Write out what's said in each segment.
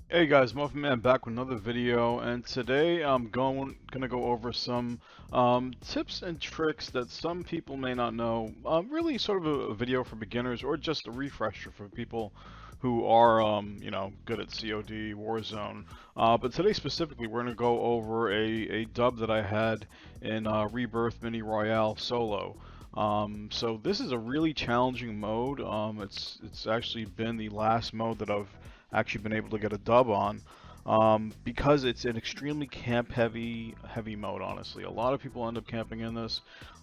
Hey guys, Muffin Man back with another video, and today I'm gonna go over some tips and tricks that some people may not know. Really, sort of a video for beginners, or just a refresher for people who are, good at COD Warzone. But today specifically, we're gonna go over a dub that I had in Rebirth Mini Royale Solo. So this is a really challenging mode. It's actually been the last mode that I've actually been able to get a dub on, because it's an extremely camp heavy mode. Honestly, a lot of people end up camping in this,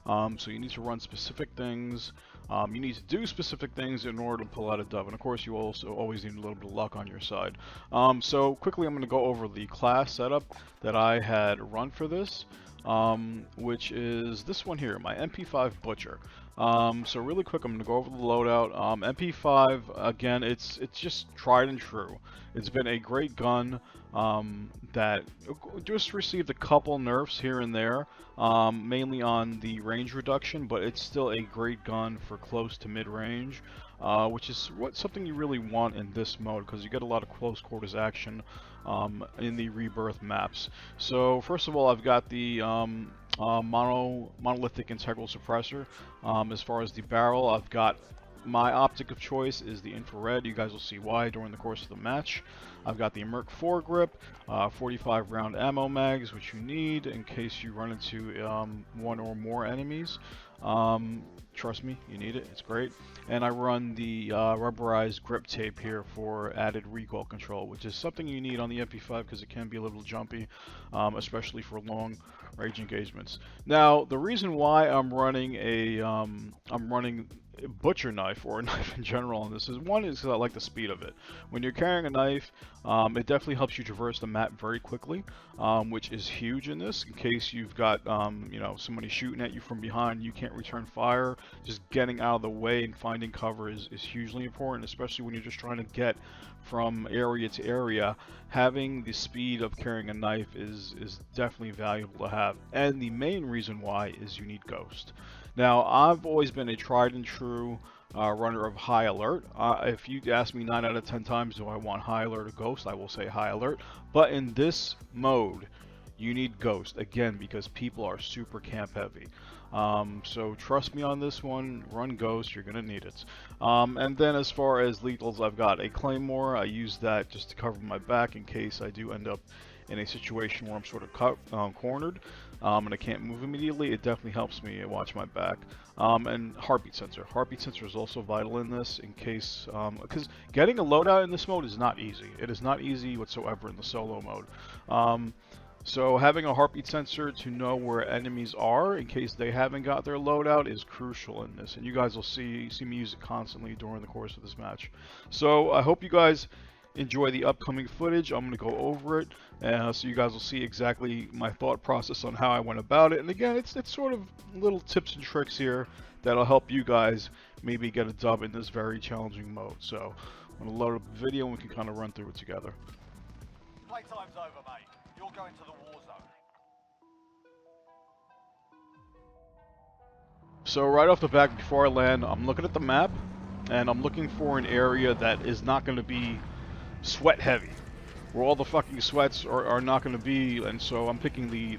so you need to run specific things. You need to do specific things in order to pull out a dub, and of course you also always need a little bit of luck on your side. So quickly I'm going to go over the class setup that I had run for this, which is this one here, my MP5 Butcher. So really quick, I'm going to go over the loadout. MP5, again, it's just tried and true. It's been a great gun that just received a couple nerfs here and there, mainly on the range reduction, but it's still a great gun for close to mid-range, which is something you really want in this mode, because you get a lot of close quarters action in the Rebirth maps. So first of all, I've got the monolithic integral suppressor. As far as the barrel, I've got my optic of choice is the infrared. You guys will see why during the course of the match. I've got the Merc foregrip, 45 round ammo mags, which you need in case you run into one or more enemies. Trust me, you need it. It's great. And I run the rubberized grip tape here for added recoil control, which is something you need on the MP5 because it can be a little jumpy, especially for long range engagements. Now, the reason why I'm running a butcher knife, or a knife in general, on this is one is 'cause I like the speed of it. When you're carrying a knife, it definitely helps you traverse the map very quickly, which is huge in this. In case you've got somebody shooting at you from behind, you can't return fire. Just getting out of the way and finding cover is hugely important, especially when you're just trying to get from area to area. Having the speed of carrying a knife is definitely valuable to have, and the main reason why is you need Ghost. Now, I've always been a tried and true runner of high alert. If you ask me 9 out of 10 times, do I want high alert or Ghost, I will say high alert. But in this mode, you need Ghost, again, because people are super camp heavy. So trust me on this one, run Ghost, you're going to need it. And then as far as lethals, I've got a Claymore. I use that just to cover my back in case I do end up in a situation where I'm sort of cornered and I can't move immediately. It definitely helps me watch my back. And heartbeat sensor. Heartbeat sensor is also vital in this in case, because getting a loadout in this mode is not easy. It is not easy whatsoever in the solo mode. So having a heartbeat sensor to know where enemies are in case they haven't got their loadout is crucial in this, and you guys will see me use it constantly during the course of this match. So I hope you guys enjoy the upcoming footage. I'm going to go over it, so you guys will see exactly my thought process on how I went about it. And again, it's sort of little tips and tricks here that'll help you guys maybe get a dub in this very challenging mode. So I'm going to load up the video and we can kind of run through it together. Playtime's over, mate. You're going to the war zone. So right off the bat, before I land, I'm looking at the map, and I'm looking for an area that is not going to be sweat heavy, where all the fucking sweats are not going to be. And so I'm picking the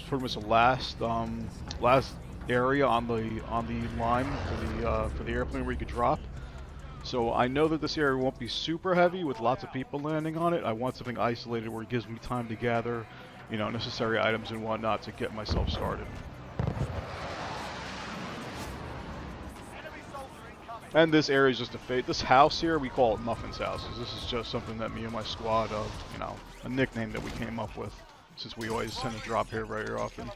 pretty much the last area on the line for the airplane where you could drop. So I know that this area won't be super heavy with lots of people landing on it. I want something isolated where it gives me time to gather, necessary items and whatnot to get myself started. And this area is just a fate. This house here, we call it Muffin's house. This is just something that me and my squad a nickname that we came up with, since we always tend to drop here very often.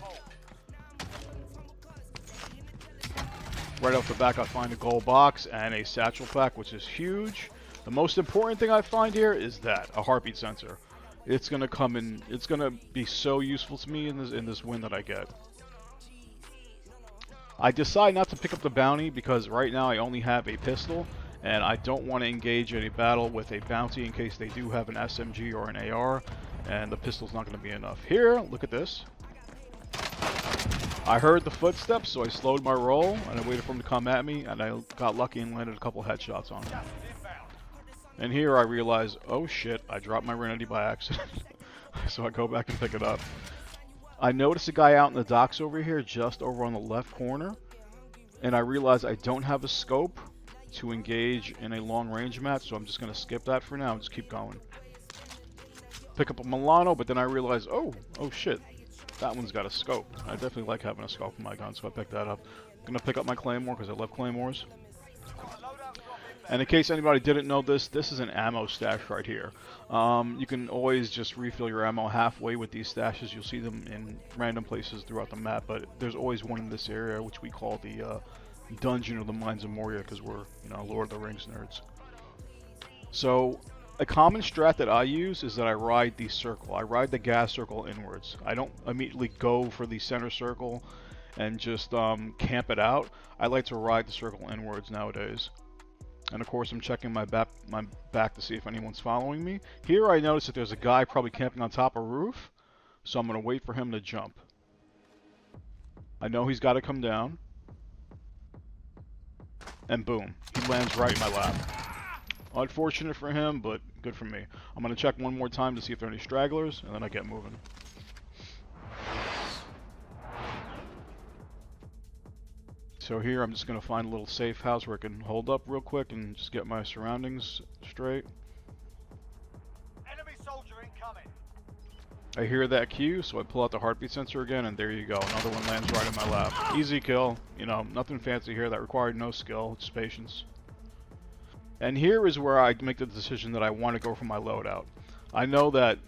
Right off the back, I find a gold box and a satchel pack, which is huge. The most important thing I find here is a heartbeat sensor. It's gonna come in. It's gonna be so useful to me in this win that I get. I decide not to pick up the bounty because right now I only have a pistol, and I don't want to engage in a battle with a bounty in case they do have an SMG or an AR, and the pistol's not going to be enough. Here, look at this. I heard the footsteps, so I slowed my roll, and I waited for him to come at me, and I got lucky and landed a couple headshots on him. And here I realize, oh shit, I dropped my Renity by accident. So I go back and pick it up. I notice a guy out in the docks over here, just over on the left corner. And I realize I don't have a scope to engage in a long range match, so I'm just going to skip that for now and just keep going. Pick up a Milano, but then I realize, oh shit, that one's got a scope. I definitely like having a scope in my gun, so I picked that up. I'm going to pick up my Claymore because I love Claymores. And in case anybody didn't know this, this is an ammo stash right here. You can always just refill your ammo halfway with these stashes. You'll see them in random places throughout the map, but there's always one in this area, which we call the Dungeon of the Mines of Moria, because we're, you know, Lord of the Rings nerds. So, a common strat that I use is that I ride the circle. I ride the gas circle inwards. I don't immediately go for the center circle and just camp it out. I like to ride the circle inwards nowadays. And of course I'm checking my back to see if anyone's following me. Here I notice that there's a guy probably camping on top of a roof, so I'm going to wait for him to jump. I know he's got to come down. And boom, he lands right in my lap. Unfortunate for him, but good for me. I'm going to check one more time to see if there are any stragglers, and then I get moving. So here I'm just going to find a little safe house where I can hold up real quick and just get my surroundings straight. Enemy soldier incoming. I hear that cue, so I pull out the heartbeat sensor again, and there you go. Another one lands right in my lap. Easy kill. You know, nothing fancy here. That required no skill, just patience. And here is where I make the decision that I want to go for my loadout. I know that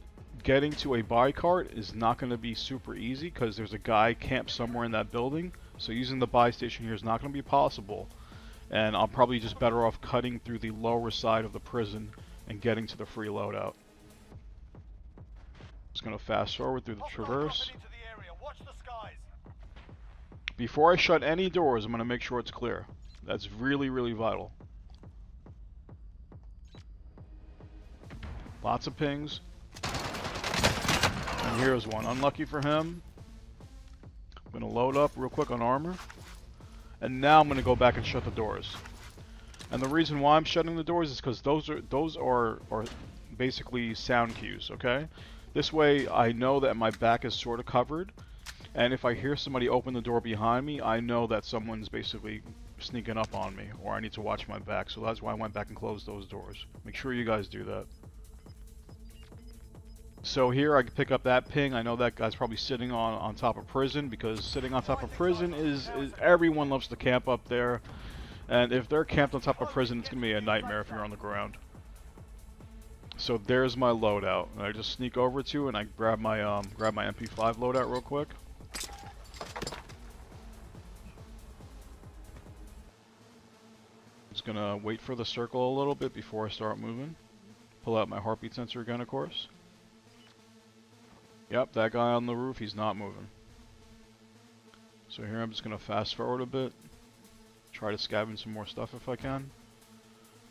getting to a buy cart is not going to be super easy because there's a guy camped somewhere in that building. So using the buy station here is not going to be possible. And I'm probably just better off cutting through the lower side of the prison and getting to the free loadout. Just going to fast forward through the traverse. Before I shut any doors, I'm going to make sure it's clear. That's really, really vital. Lots of pings. And here's one. Unlucky for him. I'm going to load up real quick on armor. And now I'm going to go back and shut the doors. And the reason why I'm shutting the doors is because those are basically sound cues, okay? This way I know that my back is sort of covered. And if I hear somebody open the door behind me, I know that someone's basically sneaking up on me, or I need to watch my back. So that's why I went back and closed those doors. Make sure you guys do that. So here I can pick up that ping. I know that guy's probably sitting on top of prison, because sitting on top of prison is everyone loves to camp up there. And if they're camped on top of prison, it's going to be a nightmare if you're on the ground. So there's my loadout. And I just sneak over to and I grab my MP5 loadout real quick. Just going to wait for the circle a little bit before I start moving. Pull out my heartbeat sensor again, of course. Yep, that guy on the roof, he's not moving. So here I'm just going to fast forward a bit. Try to scavenge some more stuff if I can.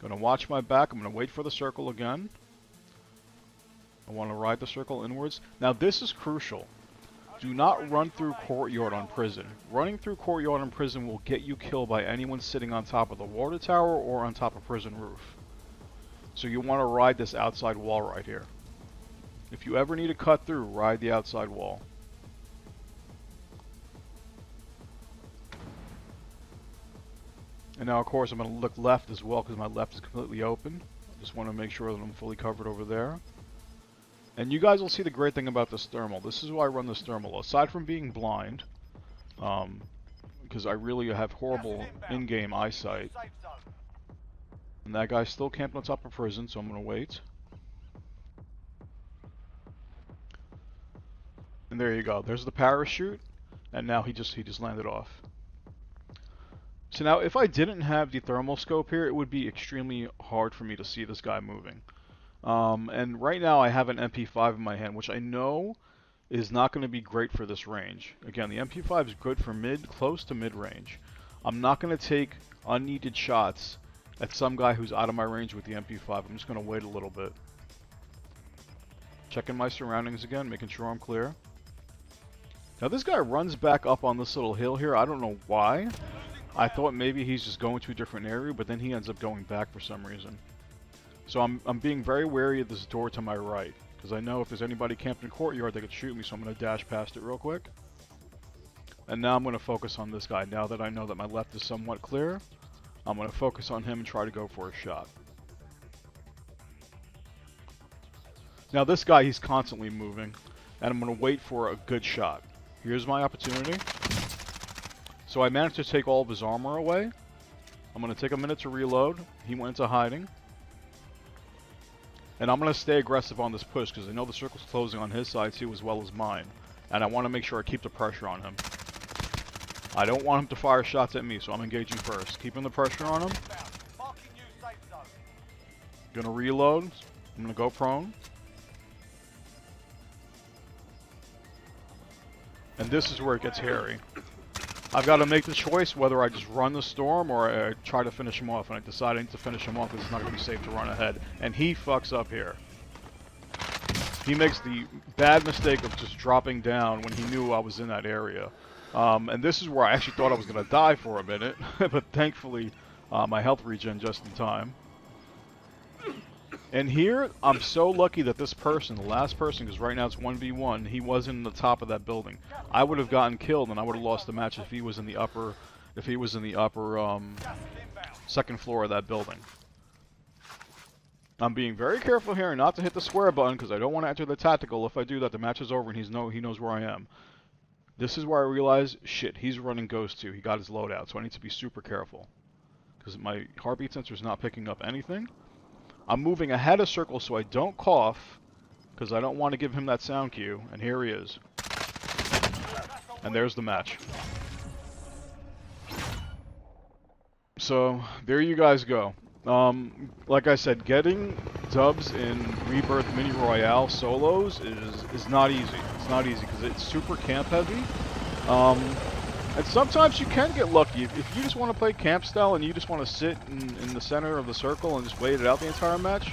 Gonna watch my back. I'm going to wait for the circle again. I want to ride the circle inwards. Now this is crucial. Do not run through courtyard on prison. Running through courtyard on prison will get you killed by anyone sitting on top of the water tower or on top of prison roof. So you want to ride this outside wall right here. If you ever need to cut through, ride the outside wall. And now, of course, I'm going to look left as well because my left is completely open. I just want to make sure that I'm fully covered over there. And you guys will see the great thing about this thermal. This is why I run this thermal. Aside from being blind, because I really have horrible in-game eyesight. And that guy's still camping on top of prison, so I'm going to wait. And there you go. There's the parachute, and now he just landed off. So now, if I didn't have the thermal scope here, it would be extremely hard for me to see this guy moving. And right now, I have an MP5 in my hand, which I know is not going to be great for this range. Again, the MP5 is good for close to mid-range. I'm not going to take unneeded shots at some guy who's out of my range with the MP5. I'm just going to wait a little bit. Checking my surroundings again, making sure I'm clear. Now this guy runs back up on this little hill here. I don't know why. I thought maybe he's just going to a different area, but then he ends up going back for some reason. So I'm being very wary of this door to my right, because I know if there's anybody camped in courtyard, they could shoot me, so I'm going to dash past it real quick. And now I'm going to focus on this guy. Now that I know that my left is somewhat clear, I'm going to focus on him and try to go for a shot. Now this guy, he's constantly moving, and I'm going to wait for a good shot. Here's my opportunity. So I managed to take all of his armor away. I'm going to take a minute to reload. He went into hiding. And I'm going to stay aggressive on this push because I know the circle's closing on his side too as well as mine. And I want to make sure I keep the pressure on him. I don't want him to fire shots at me, so I'm engaging first. Keeping the pressure on him. Gonna reload. I'm gonna go prone. And this is where it gets hairy. I've got to make the choice whether I just run the storm or I try to finish him off. And I decide I need to finish him off because it's not going to be safe to run ahead. And he fucks up here. He makes the bad mistake of just dropping down when he knew I was in that area. And this is where I actually thought I was going to die for a minute. But thankfully, my health regen just in time. And here, I'm so lucky that this person, the last person, because right now it's 1v1, he wasn't in the top of that building. I would have gotten killed and I would have lost the match if he was in the upper, second floor of that building. I'm being very careful here not to hit the square button because I don't want to enter the tactical. If I do that, the match is over and he knows where I am. This is where I realize, shit, he's running Ghost 2. He got his loadout, so I need to be super careful. Because my heartbeat sensor is not picking up anything. I'm moving ahead of circle so I don't cough, because I don't want to give him that sound cue, and here he is. And there's the match. So, there you guys go. Like I said, getting dubs in Rebirth Mini Royale Solos is not easy. It's not easy, because it's super camp heavy. And sometimes you can get lucky. If you just want to play camp style and you just want to sit in the center of the circle and just wait it out the entire match,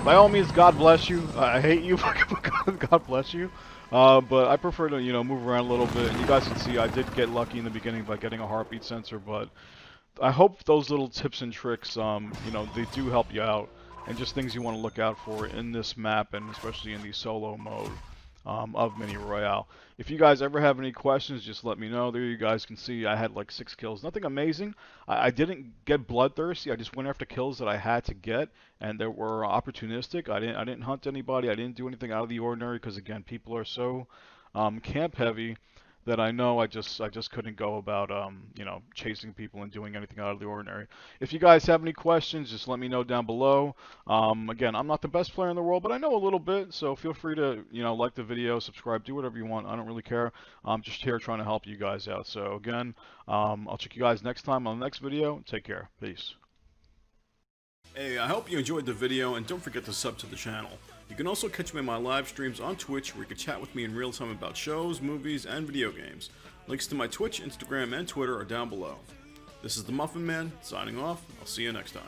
by all means, God bless you. I hate you, but God bless you. But I prefer to, move around a little bit. And you guys can see I did get lucky in the beginning by getting a heartbeat sensor, but I hope those little tips and tricks, they do help you out. And just things you want to look out for in this map, and especially in the solo mode of Mini Royale. If you guys ever have any questions, just let me know. There you guys can see I had like 6 kills. Nothing amazing. I didn't get bloodthirsty. I just went after kills that I had to get, and they were opportunistic. I didn't hunt anybody. I didn't do anything out of the ordinary because, again, people are so camp heavy that I know I just couldn't go about chasing people and doing anything out of the ordinary. If you guys have any questions, just let me know down below. Again, I'm not the best player in the world, but I know a little bit, so feel free to like the video, subscribe, do whatever you want. I don't really care. I'm just here trying to help you guys out. So again, I'll check you guys next time on the next video. Take care. Peace. Hey, I hope you enjoyed the video, and don't forget to sub to the channel. You can also catch me in my live streams on Twitch, where you can chat with me in real time about shows, movies, and video games. Links to my Twitch, Instagram, and Twitter are down below. This is the Muffin Man, signing off. I'll see you next time.